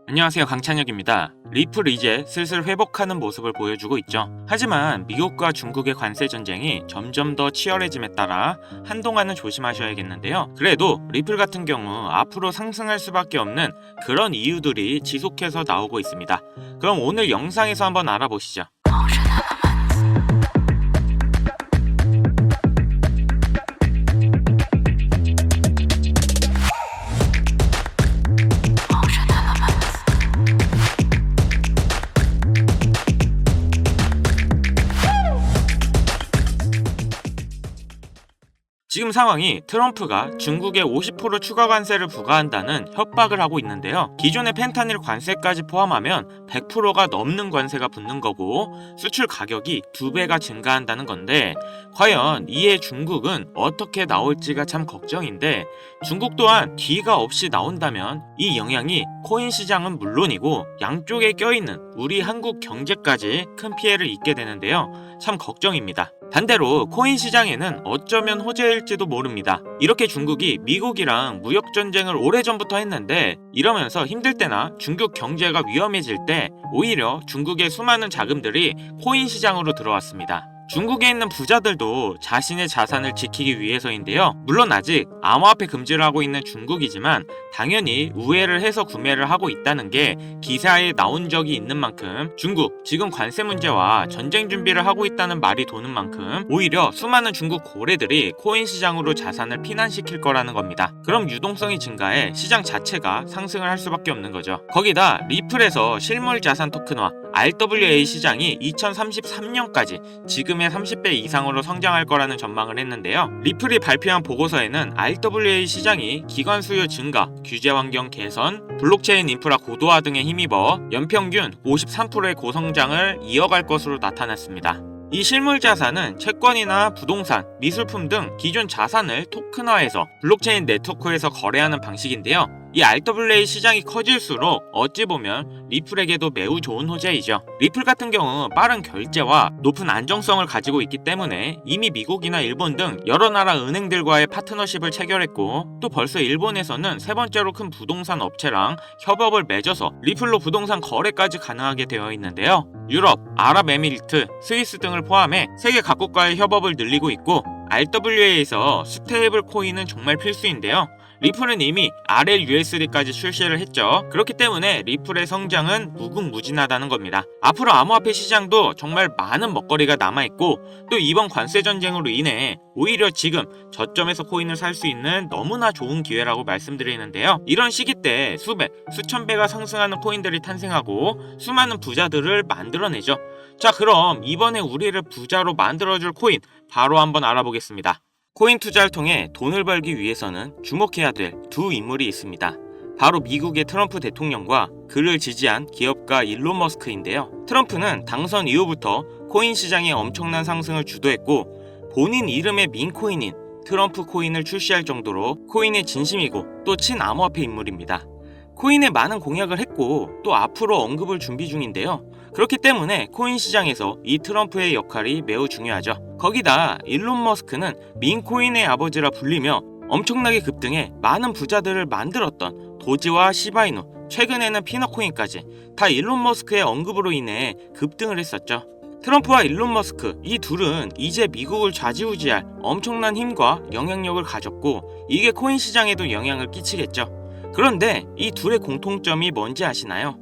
안녕하세요, 강찬혁입니다. 리플 이제 슬슬 회복하는 모습을 보여주고 있죠. 하지만 미국과 중국의 관세 전쟁이 점점 더 치열해짐에 따라 한동안은 조심하셔야겠는데요. 그래도 리플 같은 경우 앞으로 상승할 수밖에 없는 그런 이유들이 지속해서 나오고 있습니다. 그럼 오늘 영상에서 한번 알아보시죠. 지금 상황이 트럼프가 중국에 50% 추가 관세를 부과한다는 협박을 하고 있는데요. 기존의 펜타닐 관세까지 포함하면 100%가 넘는 관세가 붙는 거고 수출 가격이 2배가 증가한다는 건데 과연 이에 중국은 어떻게 나올지가 참 걱정인데 중국 또한 뒤가 없이 나온다면 이 영향이 코인 시장은 물론이고 양쪽에 껴있는 우리 한국 경제까지 큰 피해를 입게 되는데요. 참 걱정입니다. 반대로 코인 시장에는 어쩌면 호재일지도 모릅니다. 이렇게 중국이 미국이랑 무역전쟁을 오래전부터 했는데 이러면서 힘들 때나 중국 경제가 위험해질 때 오히려 중국의 수많은 자금들이 코인 시장으로 들어왔습니다. 중국에 있는 부자들도 자신의 자산을 지키기 위해서인데요. 물론 아직 암호화폐 금지를 하고 있는 중국이지만 당연히 우회를 해서 구매를 하고 있다는 게 기사에 나온 적이 있는 만큼 중국 지금 관세 문제와 전쟁 준비를 하고 있다는 말이 도는 만큼 오히려 수많은 중국 고래들이 코인 시장으로 자산을 피난시킬 거라는 겁니다. 그럼 유동성이 증가해 시장 자체가 상승을 할 수밖에 없는 거죠. 거기다 리플에서 실물 자산 토큰화 RWA 시장이 2033년까지 지금의 30배 이상으로 성장할 거라는 전망을 했는데요. 리플이 발표한 보고서에는 RWA 시장이 기관 수요 증가, 규제 환경 개선, 블록체인 인프라 고도화 등에 힘입어 연평균 53%의 고성장을 이어갈 것으로 나타났습니다. 이 실물 자산은 채권이나 부동산, 미술품 등 기존 자산을 토큰화해서 블록체인 네트워크에서 거래하는 방식인데요. 이 RWA 시장이 커질수록 어찌 보면 리플에게도 매우 좋은 호재이죠. 리플 같은 경우 빠른 결제와 높은 안정성을 가지고 있기 때문에 이미 미국이나 일본 등 여러 나라 은행들과의 파트너십을 체결했고 또 벌써 일본에서는 세 번째로 큰 부동산 업체랑 협업을 맺어서 리플로 부동산 거래까지 가능하게 되어 있는데요. 유럽, 아랍에미리트, 스위스 등을 포함해 세계 각국과의 협업을 늘리고 있고 RWA에서 스테이블 코인은 정말 필수인데요. 리플은 이미 RLUSD까지 출시를 했죠. 그렇기 때문에 리플의 성장은 무궁무진하다는 겁니다. 앞으로 암호화폐 시장도 정말 많은 먹거리가 남아있고 또 이번 관세 전쟁으로 인해 오히려 지금 저점에서 코인을 살 수 있는 너무나 좋은 기회라고 말씀드리는데요. 이런 시기 때 수백, 수천 배가 상승하는 코인들이 탄생하고 수많은 부자들을 만들어내죠. 자, 그럼 이번에 우리를 부자로 만들어줄 코인 바로 한번 알아보겠습니다. 코인 투자를 통해 돈을 벌기 위해서는 주목해야 될 두 인물이 있습니다. 바로 미국의 트럼프 대통령과 그를 지지한 기업가 일론 머스크인데요. 트럼프는 당선 이후부터 코인 시장의 엄청난 상승을 주도했고 본인 이름의 밈코인인 트럼프 코인을 출시할 정도로 코인의 진심이고 또 친암호화폐 인물입니다. 코인에 많은 공약을 했고 또 앞으로 언급을 준비 중인데요. 그렇기 때문에 코인 시장에서 이 트럼프의 역할이 매우 중요하죠. 거기다 일론 머스크는 밈코인의 아버지라 불리며 엄청나게 급등해 많은 부자들을 만들었던 도지와 시바이누, 최근에는 피너코인까지 다 일론 머스크의 언급으로 인해 급등을 했었죠. 트럼프와 일론 머스크 이 둘은 이제 미국을 좌지우지할 엄청난 힘과 영향력을 가졌고 이게 코인 시장에도 영향을 끼치겠죠. 그런데 이 둘의 공통점이 뭔지 아시나요?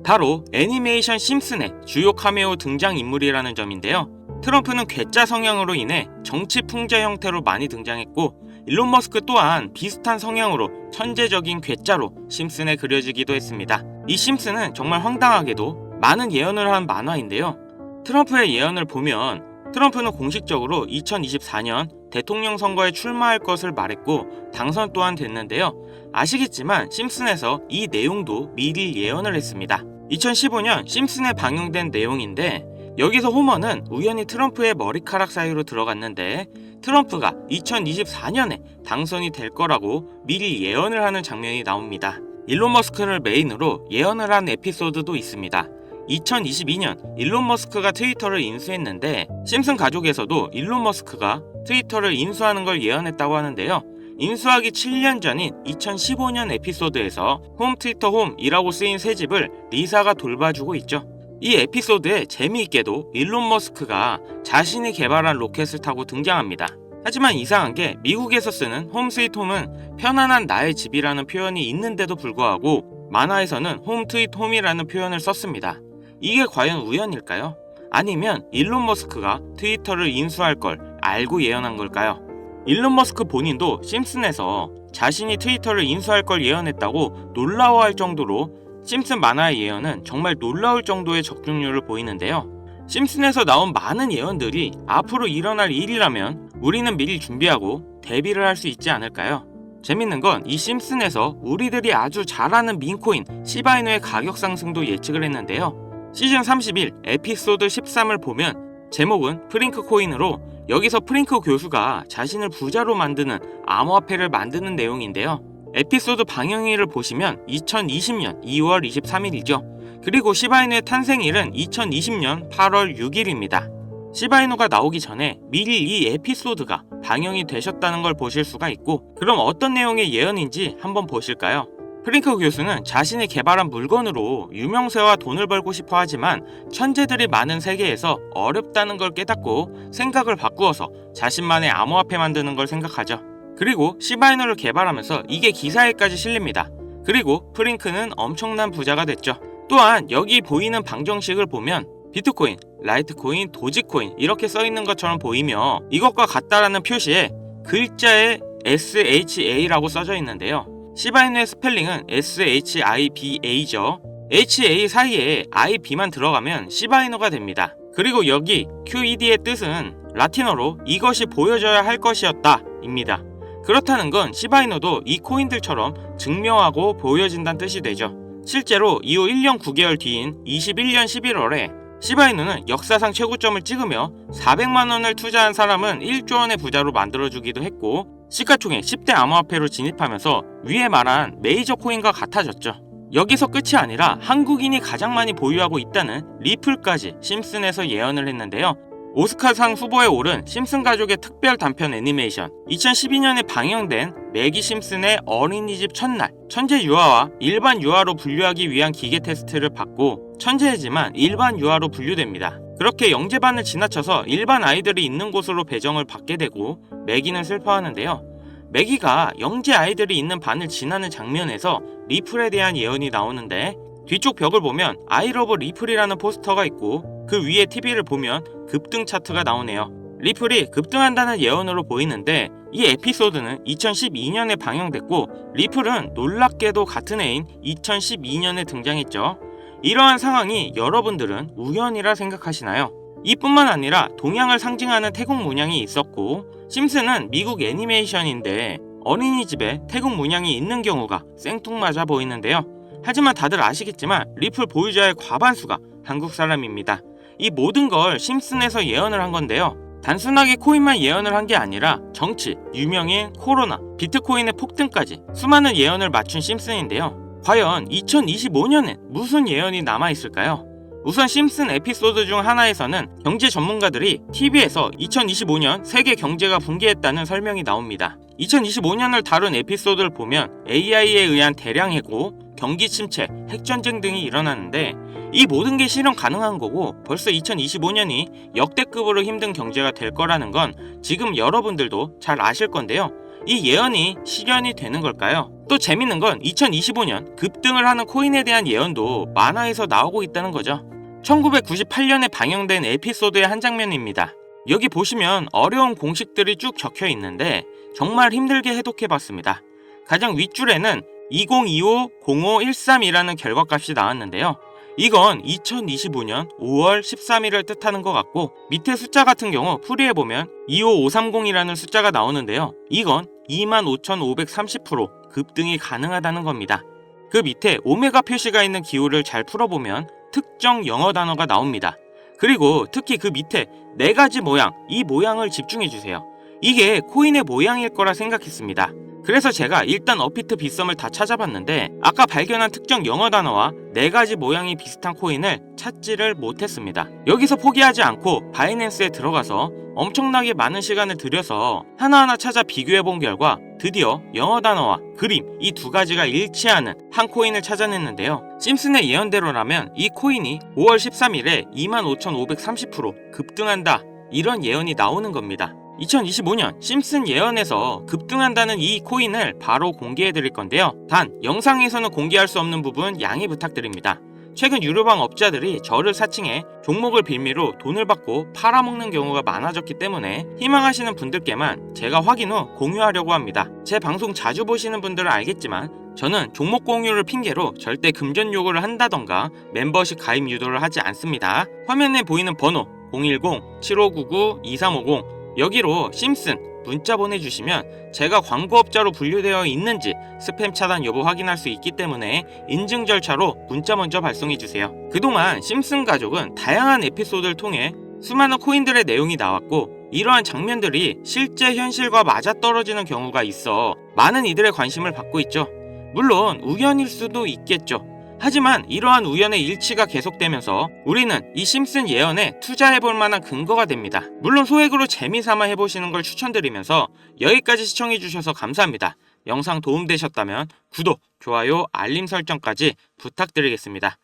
바로 애니메이션 심슨의 주요 카메오 등장인물이라는 점인데요. 트럼프는 괴짜 성향으로 인해 정치 풍자 형태로 많이 등장했고 일론 머스크 또한 비슷한 성향으로 천재적인 괴짜로 심슨에 그려지기도 했습니다. 이 심슨은 정말 황당하게도 많은 예언을 한 만화인데요. 트럼프의 예언을 보면 트럼프는 공식적으로 2024년 대통령 선거에 출마할 것을 말했고 당선 또한 됐는데요. 아시겠지만 심슨에서 이 내용도 미리 예언을 했습니다. 2015년 심슨에 방영된 내용인데 여기서 호머는 우연히 트럼프의 머리카락 사이로 들어갔는데 트럼프가 2024년에 당선이 될 거라고 미리 예언을 하는 장면이 나옵니다. 일론 머스크를 메인으로 예언을 한 에피소드도 있습니다. 2022년 일론 머스크가 트위터를 인수했는데 심슨 가족에서도 일론 머스크가 트위터를 인수하는 걸 예언했다고 하는데요. 인수하기 7년 전인 2015년 에피소드에서 홈 트위터 홈이라고 쓰인 새 집을 리사가 돌봐주고 있죠. 이 에피소드에 재미있게도 일론 머스크가 자신이 개발한 로켓을 타고 등장합니다. 하지만 이상한 게 미국에서 쓰는 홈 스위트 홈은 편안한 나의 집이라는 표현이 있는데도 불구하고 만화에서는 홈 트위트 홈이라는 표현을 썼습니다. 이게 과연 우연일까요? 아니면 일론 머스크가 트위터를 인수할 걸 알고 예언한 걸까요? 일론 머스크 본인도 심슨에서 자신이 트위터를 인수할 걸 예언했다고 놀라워할 정도로 심슨 만화의 예언은 정말 놀라울 정도의 적중률을 보이는데요. 심슨에서 나온 많은 예언들이 앞으로 일어날 일이라면 우리는 미리 준비하고 대비를 할 수 있지 않을까요? 재밌는 건 이 심슨에서 우리들이 아주 잘 아는 밈코인 시바이누의 가격 상승도 예측을 했는데요. 시즌 31 에피소드 13을 보면 제목은 프링크 코인으로 여기서 프링크 교수가 자신을 부자로 만드는 암호화폐를 만드는 내용인데요. 에피소드 방영일을 보시면 2020년 2월 23일이죠. 그리고 시바이누의 탄생일은 2020년 8월 6일입니다. 시바이누가 나오기 전에 미리 이 에피소드가 방영이 되셨다는 걸 보실 수가 있고, 그럼 어떤 내용의 예언인지 한번 보실까요? 프링크 교수는 자신이 개발한 물건으로 유명세와 돈을 벌고 싶어 하지만 천재들이 많은 세계에서 어렵다는 걸 깨닫고 생각을 바꾸어서 자신만의 암호화폐 만드는 걸 생각하죠. 그리고 시바이누를 개발하면서 이게 기사에까지 실립니다. 그리고 프링크는 엄청난 부자가 됐죠. 또한 여기 보이는 방정식을 보면 비트코인, 라이트코인, 도지코인 이렇게 써있는 것처럼 보이며 이것과 같다라는 표시에 글자에 SHA라고 써져 있는데요. 시바이누의 스펠링은 SHIBA죠. HA 사이에 IB만 들어가면 시바이누가 됩니다. 그리고 여기 QED의 뜻은 라틴어로 이것이 보여져야 할 것이었다 입니다. 그렇다는 건 시바이누도 이 코인들처럼 증명하고 보여진다는 뜻이 되죠. 실제로 이후 1년 9개월 뒤인 21년 11월에 시바이누는 역사상 최고점을 찍으며 400만원을 투자한 사람은 1조 원의 부자로 만들어주기도 했고, 시가총액 10대 암호화폐로 진입하면서 위에 말한 메이저 코인과 같아졌죠. 여기서 끝이 아니라 한국인이 가장 많이 보유하고 있다는 리플까지 심슨에서 예언을 했는데요. 오스카상 후보에 오른 심슨 가족의 특별 단편 애니메이션, 2012년에 방영된 매기 심슨의 어린이집 첫날, 천재 유아와 일반 유아로 분류하기 위한 기계 테스트를 받고 천재이지만 일반 유아로 분류됩니다. 그렇게 영재반을 지나쳐서 일반 아이들이 있는 곳으로 배정을 받게 되고 매기는 슬퍼하는데요. 매기가 영재 아이들이 있는 반을 지나는 장면에서 리플에 대한 예언이 나오는데, 뒤쪽 벽을 보면 I love 리플이라는 포스터가 있고 그 위에 TV를 보면 급등 차트가 나오네요. 리플이 급등한다는 예언으로 보이는데, 이 에피소드는 2012년에 방영됐고 리플은 놀랍게도 같은 해인 2012년에 등장했죠. 이러한 상황이 여러분들은 우연이라 생각하시나요? 이뿐만 아니라 동양을 상징하는 태국 문양이 있었고, 심슨은 미국 애니메이션인데 어린이집에 태국 문양이 있는 경우가 생뚱맞아 보이는데요. 하지만 다들 아시겠지만 리플 보유자의 과반수가 한국 사람입니다. 이 모든 걸 심슨에서 예언을 한 건데요. 단순하게 코인만 예언을 한 게 아니라 정치, 유명인, 코로나, 비트코인의 폭등까지 수많은 예언을 맞춘 심슨인데요. 과연 2025년엔 무슨 예언이 남아있을까요? 우선 심슨 에피소드 중 하나에서는 경제 전문가들이 TV에서 2025년 세계 경제가 붕괴했다는 설명이 나옵니다. 2025년을 다룬 에피소드를 보면 AI에 의한 대량 해고, 경기 침체, 핵전쟁 등이 일어나는데 이 모든 게 실현 가능한 거고 벌써 2025년이 역대급으로 힘든 경제가 될 거라는 건 지금 여러분들도 잘 아실 건데요. 이 예언이 실현이 되는 걸까요? 또 재밌는 건 2025년 급등을 하는 코인에 대한 예언도 만화에서 나오고 있다는 거죠. 1998년에 방영된 에피소드의 한 장면입니다. 여기 보시면 어려운 공식들이 쭉 적혀 있는데 정말 힘들게 해독해봤습니다. 가장 윗줄에는 2025-0513이라는 결과값이 나왔는데요. 이건 2025년 5월 13일을 뜻하는 것 같고, 밑에 숫자 같은 경우 풀이해보면 25530이라는 숫자가 나오는데요. 이건 25,530% 급등이 가능하다는 겁니다. 그 밑에 오메가 표시가 있는 기호를 잘 풀어보면 특정 영어 단어가 나옵니다. 그리고 특히 그 밑에 4가지 모양, 이 모양을 집중해주세요. 이게 코인의 모양일 거라 생각했습니다. 그래서 제가 일단 업비트 빗썸을 다 찾아봤는데 아까 발견한 특정 영어 단어와 4가지 모양이 비슷한 코인을 찾지를 못했습니다. 여기서 포기하지 않고 바이낸스에 들어가서 엄청나게 많은 시간을 들여서 하나하나 찾아 비교해본 결과 드디어 영어 단어와 그림 이 두 가지가 일치하는 한 코인을 찾아냈는데요. 심슨의 예언대로라면 이 코인이 5월 13일에 25,530% 급등한다, 이런 예언이 나오는 겁니다. 2025년 심슨 예언에서 급등한다는 이 코인을 바로 공개해 드릴 건데요. 단 영상에서는 공개할 수 없는 부분 양해 부탁드립니다. 최근 유료방 업자들이 저를 사칭해 종목을 빌미로 돈을 받고 팔아먹는 경우가 많아졌기 때문에 희망하시는 분들께만 제가 확인 후 공유하려고 합니다. 제 방송 자주 보시는 분들은 알겠지만 저는 종목 공유를 핑계로 절대 금전 요구를 한다던가 멤버십 가입 유도를 하지 않습니다. 화면에 보이는 번호 010-7599-2350 여기로 심슨 문자 보내주시면 제가 광고업자로 분류되어 있는지 스팸 차단 여부 확인할 수 있기 때문에 인증 절차로 문자 먼저 발송해주세요. 그동안 심슨 가족은 다양한 에피소드를 통해 수많은 코인들의 내용이 나왔고 이러한 장면들이 실제 현실과 맞아떨어지는 경우가 있어 많은 이들의 관심을 받고 있죠. 물론 우연일 수도 있겠죠. 하지만 이러한 우연의 일치가 계속되면서 우리는 이 심슨 예언에 투자해볼 만한 근거가 됩니다. 물론 소액으로 재미삼아 해보시는 걸 추천드리면서 여기까지 시청해주셔서 감사합니다. 영상 도움되셨다면 구독, 좋아요, 알림 설정까지 부탁드리겠습니다.